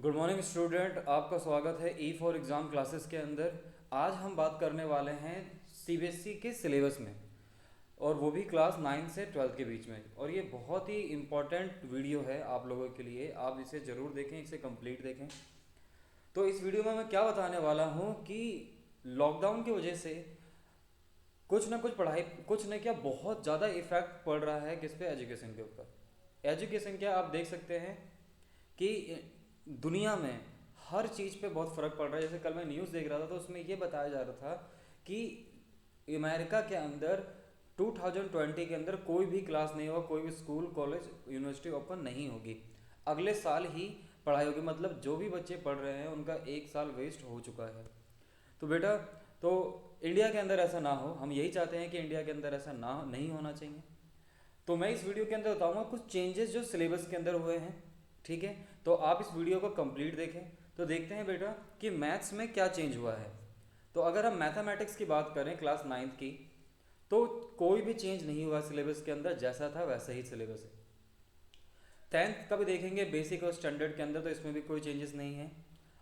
Good morning student, आपका स्वागत है ई फॉर एग्ज़ाम क्लासेस के अंदर। आज हम बात करने वाले हैं सीबीएसई के सिलेबस में, और वो भी क्लास 9 से 12 के बीच में। और ये बहुत ही इम्पॉर्टेंट वीडियो है आप लोगों के लिए, आप इसे ज़रूर देखें, इसे कंप्लीट देखें। तो इस वीडियो में मैं क्या बताने वाला हूँ कि लॉकडाउन की वजह से कुछ ना कुछ पढ़ाई, कुछ न क्या बहुत ज़्यादा इफ़ेक्ट पड़ रहा है किस पे, एजुकेशन के ऊपर। एजुकेशन क्या, आप देख सकते हैं कि दुनिया में हर चीज़ पे बहुत फ़र्क पड़ रहा है। जैसे कल मैं न्यूज़ देख रहा था तो उसमें ये बताया जा रहा था कि अमेरिका के अंदर 2020 के अंदर कोई भी क्लास नहीं होगा, कोई भी स्कूल कॉलेज यूनिवर्सिटी ओपन नहीं होगी। अगले साल ही पढ़ाई होगी, मतलब जो भी बच्चे पढ़ रहे हैं उनका एक साल वेस्ट हो चुका है। तो बेटा, तो इंडिया के अंदर ऐसा ना हो, हम यही चाहते हैं कि इंडिया के अंदर ऐसा ना नहीं होना चाहिए। तो मैं इस वीडियो के अंदर बताऊंगा कुछ चेंजेस जो सिलेबस के अंदर हुए हैं। ठीक है, तो आप इस वीडियो को कंप्लीट देखें। तो देखते हैं बेटा कि मैथ्स में क्या चेंज हुआ है। तो अगर हम मैथमेटिक्स की बात करें क्लास 9 की, तो कोई भी चेंज नहीं हुआ सिलेबस के अंदर, जैसा था वैसा ही सिलेबस है। 10th का भी देखेंगे बेसिक और स्टैंडर्ड के अंदर, तो इसमें भी कोई चेंजेस नहीं है।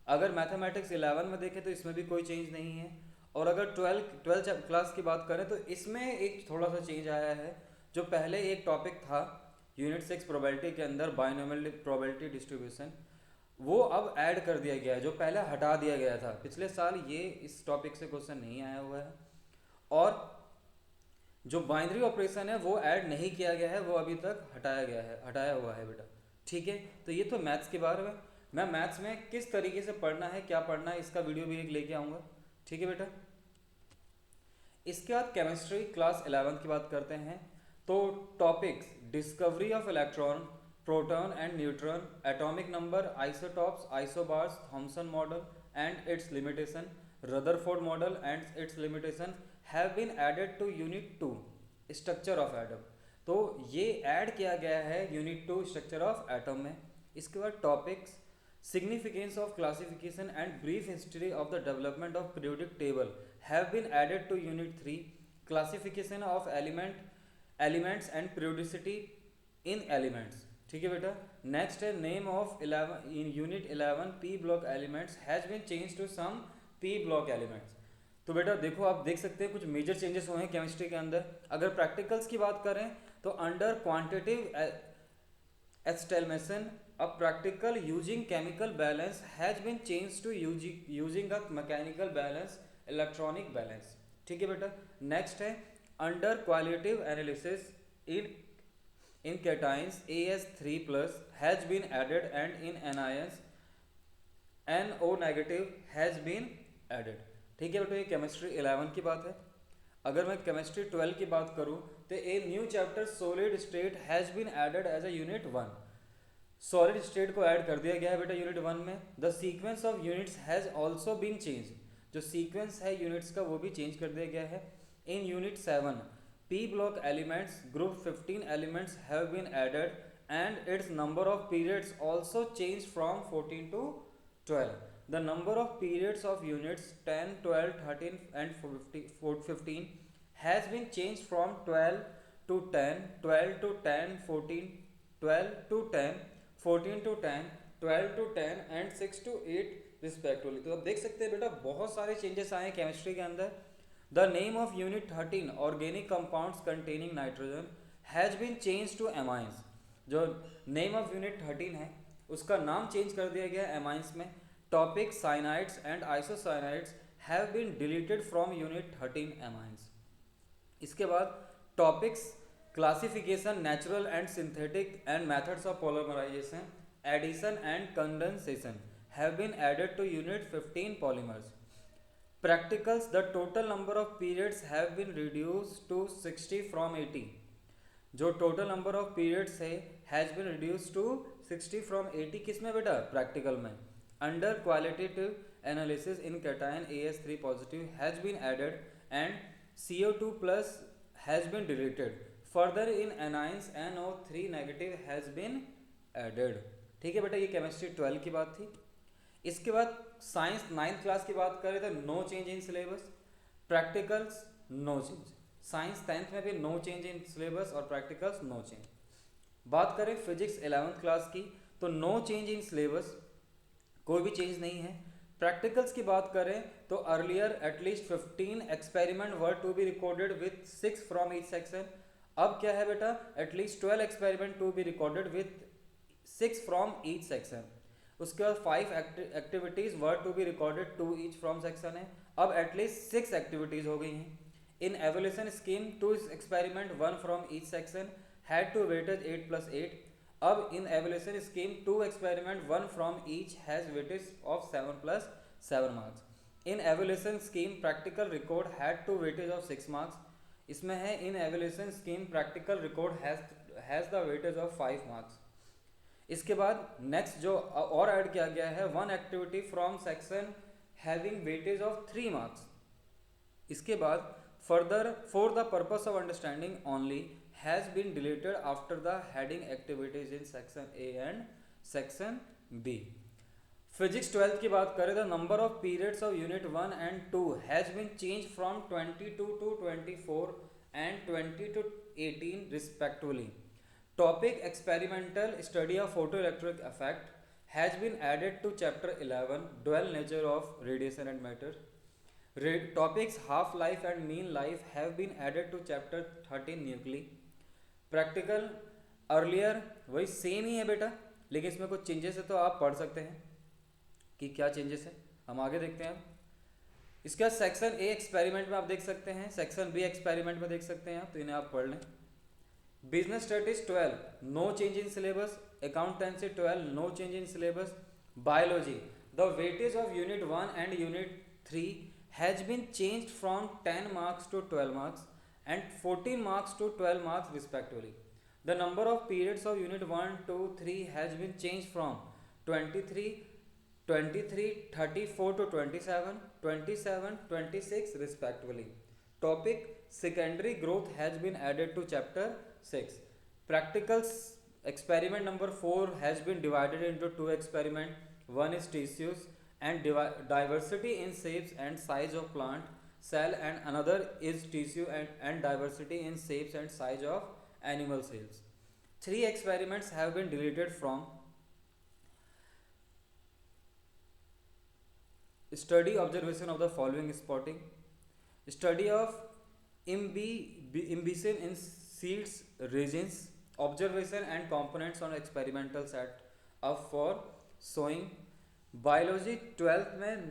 अगर मैथमेटिक्स 11 में देखें तो इसमें भी कोई चेंज नहीं है। और अगर ट्वेल्थ क्लास की बात करें तो इसमें एक थोड़ा सा चेंज आया है। जो पहले एक टॉपिक था यूनिट 6 प्रोबेबिलिटी के अंदर, बाइनोमियल प्रोबेबिलिटी डिस्ट्रीब्यूशन, वो अब ऐड कर दिया गया है, जो पहले हटा दिया गया था। पिछले साल ये इस टॉपिक से क्वेश्चन नहीं आया हुआ है। और जो बाइनरी ऑपरेशन है वो ऐड नहीं किया गया है, वो अभी तक हटाया हुआ है बेटा। ठीक है, तो ये तो मैथ्स के बारे में। मैं मैथ्स में किस तरीके से पढ़ना है, क्या पढ़ना है, इसका वीडियो भी एक लेके आऊँगा। ठीक है बेटा। इसके बाद केमिस्ट्री क्लास 11 की बात करते हैं। तो topics discovery of electron, proton and neutron, atomic number, isotopes, isobars, Thomson model and its limitation, Rutherford model and its limitation have been added to unit 2 structure of atom. तो ये add किया गया है यूनिट 2 स्ट्रक्चर ऑफ एटम में। इसके बाद topics significance of classification and brief history of the development of periodic table have been added to unit 3 classification of elements and periodicity in elements। ठीक है बेटा। नेक्स्ट है name of 11 in unit 11 p block elements has been change to some p block elements. तो बेटा देखो, आप देख सकते हैं कुछ मेजर चेंजेस हुए हैं केमिस्ट्री के अंदर। अगर प्रैक्टिकल्स की बात करें तो under quantitative estimation, a practical using chemical balance has been changed to using a mechanical balance, electronic balance। ठीक है बेटा। नेक्स्ट है under qualitative analysis in cations AS3 plus has been added and in anions NO negative has been added। ठीक है बेटा, ये chemistry 11 की बात है। अगर मैं केमिस्ट्री 12 की बात करूं तो a new chapter solid state has been added as a unit 1। Solid state को ऐड कर दिया गया है बेटा यूनिट 1 में। The sequence of units has also been change, जो सीक्वेंस है यूनिट्स का वो भी चेंज कर दिया गया है। In unit 7 p block elements group 15 elements have been added and its number of periods also change from 14 to 12। The number of periods of units 10, 12, 13 and 15 has been changed from 12 to 10, 12 to 10, 14, 12 to 10, 14 to 10, 12 to 10 and 6 to 8 respectively. तो आप देख सकते हैं बेटा बहुत सारे changes आए हैं केमिस्ट्री के अंदर। The name of unit 13 organic compounds containing nitrogen has been change to amines. जो नेम ऑफ यूनिट 13 है उसका नाम चेंज कर दिया गया एमाइंस में। Topic cyanides and isocyanides have been deleted from unit 13 amines. इसके बाद topics classification natural and synthetic and methods of polymerisation, addition and condensation have been added to unit 15 polymers. Practicals the total number of periods have been reduced to 60 from 80। जो total number of periods है has been reduced to 60 from 80, किसमें बेटा, practical में। Under qualitative analysis in cation AS3 positive has been added and CO2 plus has been deleted, further in anions NO3 negative has been added। ठीक है बेटा, ये chemistry 12 की बात थी। इसके बाद साइंस 9th क्लास की बात करें तो no change in syllabus, practicals no change. Science 10th में भी नो चेंज इन सिलेबस और प्रैक्टिकल्स नो चेंज। बात करें फिजिक्स 11th क्लास की तो नो चेंज इन सिलेबस, कोई भी चेंज नहीं है। प्रैक्टिकल्स की बात करें तो earlier at least 15 experiment were to be recorded with 6 from each section. अब क्या है बेटा, at least 12 experiment to be recorded with 6 from each section. उसके बाद 5 activities were to be recorded to each from section है। अब एटलीस्ट 6 एक्टिविटीज हो गई हैं। In evaluation scheme 2 experiment 1 from each section had to weightage 8+8। अब in evaluation scheme 2 experiment 1 from each has weightage of 7+7 marks. In evaluation scheme practical record had to weightage of 6 marks. इसमें है in evaluation scheme practical record has the weightage of 5 marks. इसके बाद next जो और add किया गया है, 1 activity from section having weightage of 3 marks. इसके बाद further for the purpose of understanding only has been deleted after the heading activities in section A and section B. Physics 12th की बात करें, the number of periods of unit 1 and 2 has been change from 22 to 24 and 20 to 18 respectively. Topic experimental study of photoelectric effect has been added to chapter 11 dual nature of radiation and matter. Topics half life and mean life have been added to chapter 13 nuclei. Practical earlier वही same ही है बेटा, लेकिन इसमें कुछ changes है तो आप पढ़ सकते हैं कि क्या चेंजेस है। हम आगे देखते हैं। इसका सेक्शन ए एक्सपेरिमेंट में आप देख सकते हैं, सेक्शन बी एक्सपेरिमेंट में देख सकते हैं आप, तो इन्हें आप पढ़ लें। Business studies 12 no change in syllabus. Accountancy 12 no change in syllabus. Biology the weightage of unit 1 and unit 3 has been changed from 10 marks to 12 marks and 14 marks to 12 marks respectively. The number of periods of unit 1, 2, 3 has been changed from 23, 34 to 27, 27, 26 respectively. Topic secondary growth has been added to chapter 6. Practicals experiment number 4 has been divided into 2 experiment. One is tissues and diversity in shapes and size of plant cell, and another is tissue and diversity in shapes and size of animal cells. 3 experiments have been deleted from study observation of the following spotting, study of imbibition in seeds resins, observation and components on experimental set up for showing. Biology 12th में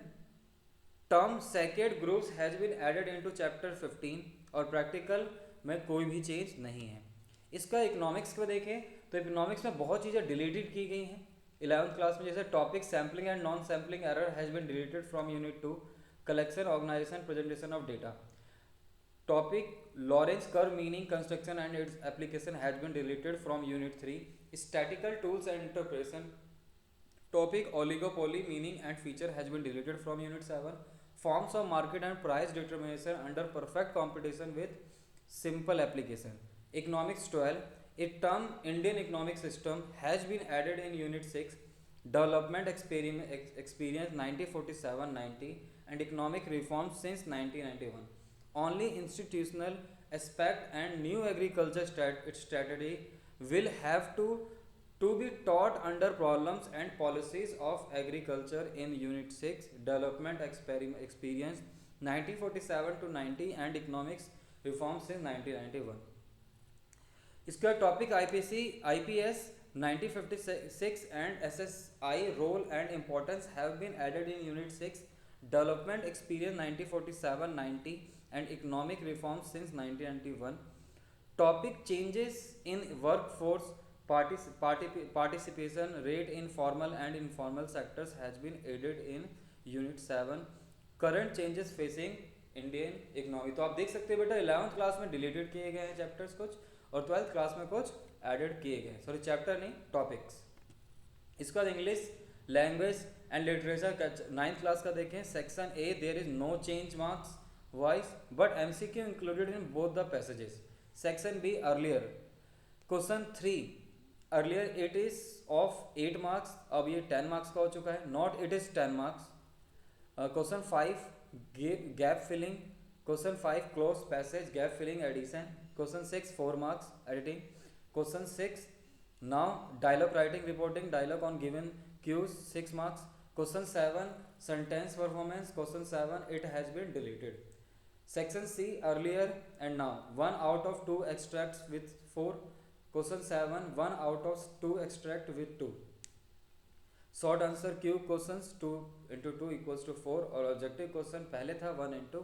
term second groups has been added into chapter 15 और practical में कोई भी change नहीं है। इसका economics को देखें तो इकोनॉमिक्स में बहुत चीज़ें डिलीटेड की गई हैं 11th क्लास में, जैसे topic sampling and non sampling error has been deleted from unit 2, collection organisation presentation of data. Topic Lorenz curve meaning construction and its application has been deleted from unit 3, statistical tools and interpretation. Topic oligopoly meaning and feature has been deleted from unit 7, forms of market and price determination under perfect competition with simple application. Economics 12, a term Indian economic system has been added in unit 6, development experience 1947-90 and economic reforms since 1991. Only institutional aspect and new agriculture strategy will have to be taught under problems and policies of agriculture in unit 6, development experience 1947-90 and economics reforms since 1991. इसका topic IPS 1956 and SSI role and importance have been added in unit 6, development experience 1947-90 and economic reform since 1991. Topic changes in workforce participation rate in formal and informal sectors has been added in unit 7. Current changes facing Indian economy. तो आप देख सकते हैं बेटा 11th class में deleted किए गए हैं चैप्टर्स कुछ और 12th क्लास में कुछ एडेड किए गए, सॉरी चैप्टर नहीं टॉपिक्स। इसका English language and literature 9th class का देखें, section A there is no change marks wise but MCQ included in both the passages. Section B earlier question 3 earlier it is of 8 marks, अब ये 10 marks का हो चुका है, not it is 10 marks. Question 5 gap filling, question 5 cloze passage gap filling addition, question 6 4 marks editing, question 6 now dialogue writing reporting dialogue on given cues 6 marks, Question 7 sentence performance. Question 7 it has been deleted. Section C earlier and now. 1 out of 2 extracts with 4. Question 7 1 out of 2 extract with 2. Short answer Q questions 2 into 2 equals to 4 और objective question पहले था 1 into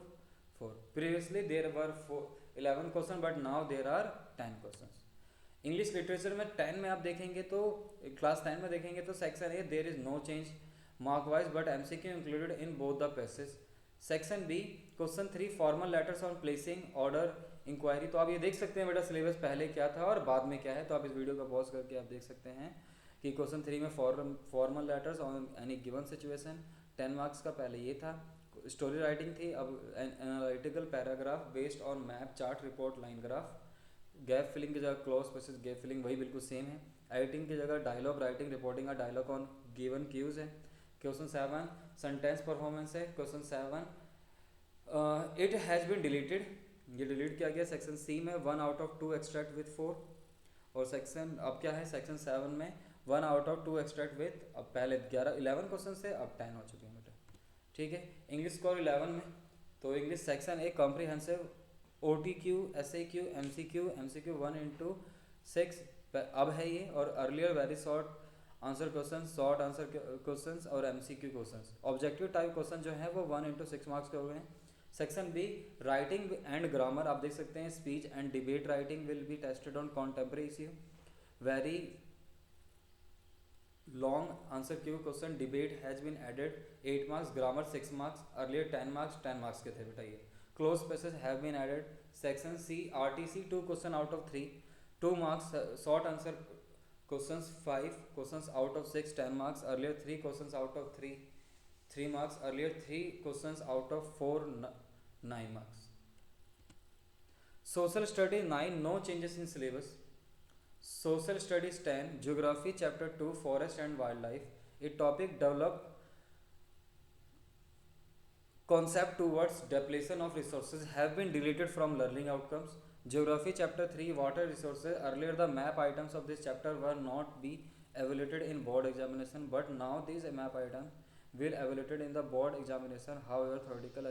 4. Previously there were 11 question but now there are 10 question. English literature में 10 में आप देखेंगे तो class 10 में देखेंगे तो section A there is no change mark wise but MCQ included in both the passage. Section B question 3 formal letters on placing order inquiry. तो आप ये देख सकते हैं बेटा सिलेबस पहले क्या था और बाद में क्या है. तो आप इस वीडियो को पॉज करके आप देख सकते हैं कि क्वेश्चन 3 में formal letters on any given situation 10 marks का पहले ये था. स्टोरी राइटिंग थी. अब analytical paragraph based on map chart report line graph. Gap filling की जगह क्लोज स्पेसेस गैप फिलिंग वही बिल्कुल सेम है. एडिटिंग की जगह डायलॉग राइटिंग रिपोर्टिंग का डायलॉग ऑन गिवन क्यूज है. क्वेश्चन 7 सेंटेंस परफॉर्मेंस है. Question 7 it has been deleted. ये डिलीट किया गया. सेक्शन सी में 1 out of 2 एक्सट्रैक्ट विथ 4 और सेक्शन अब क्या है सेक्शन 7 में 1 out of 2 एक्सट्रैक्ट विथ अब पहले 11 क्वेश्चन से अब 10 हो चुके हैं बेटा. ठीक है. इंग्लिश स्कोर 11 में तो English section A comprehensive OTQ SAQ MCQ 1 into 6 अब है ये. और earlier very short answer question short answer questions और MCQ questions. Objective type question जो है वो 1 into 6 मार्क्स के हो गए हैं. Section B writing and grammar आप देख सकते हैं. Speech and debate writing will be tested on contemporary issue. Very long answer Q question debate has been added 8 marks. Grammar 6 marks. Earlier 10 marks के थे बेटा ये. Cloze spaces have been added. Section C RTC 2 question out of 3 2 marks. Short answer questions 5 questions out of 6 10 marks. Earlier 3 questions out of 3 marks. Earlier 3 questions out of 4 9 marks. Social study 9 no changes in syllabus. Social studies 10 geography chapter 2 forest and wildlife. A topic develop concept towards depletion of resources have been deleted from learning outcomes. Geography chapter 3 water resources. Earlier the map items of this chapter were not be evaluated in board examination but now these map items will evaluated in the board examination. However theoretical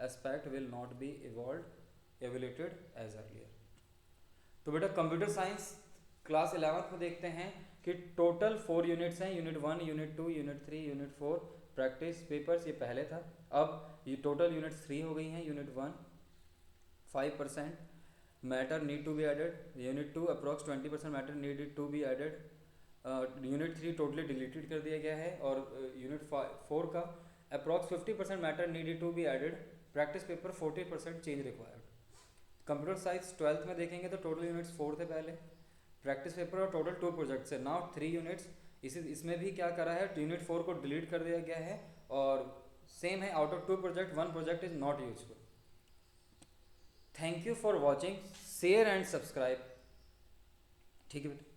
aspect will not be evaluated as earlier. तो बेटा computer science class 11th में देखते हैं कि total 4 units हैं. Unit 1 unit 2 unit 3 unit 4 practice papers ये पहले था. अब ये टोटल यूनिट्स 3 हो गई हैं. Unit 1 5% matter need to be added. Unit 2 approx 20% matter needed to be added. Unit 3 totally deleted कर दिया गया है. और यूनिट 4 का approx 50% matter needed to be added. Practice paper 40% change required. Computer science 12th में देखेंगे तो टोटल यूनिट्स 4 थे पहले. प्रैक्टिस पेपर और टोटल 2 प्रोजेक्ट्स है. Now 3 units. इसमें भी क्या करा है यूनिट 4 को डिलीट कर दिया गया है और सेम है. Out of 2 project 1 project is not useful. Thank you for watching. Share and subscribe. ठीक है बेटा.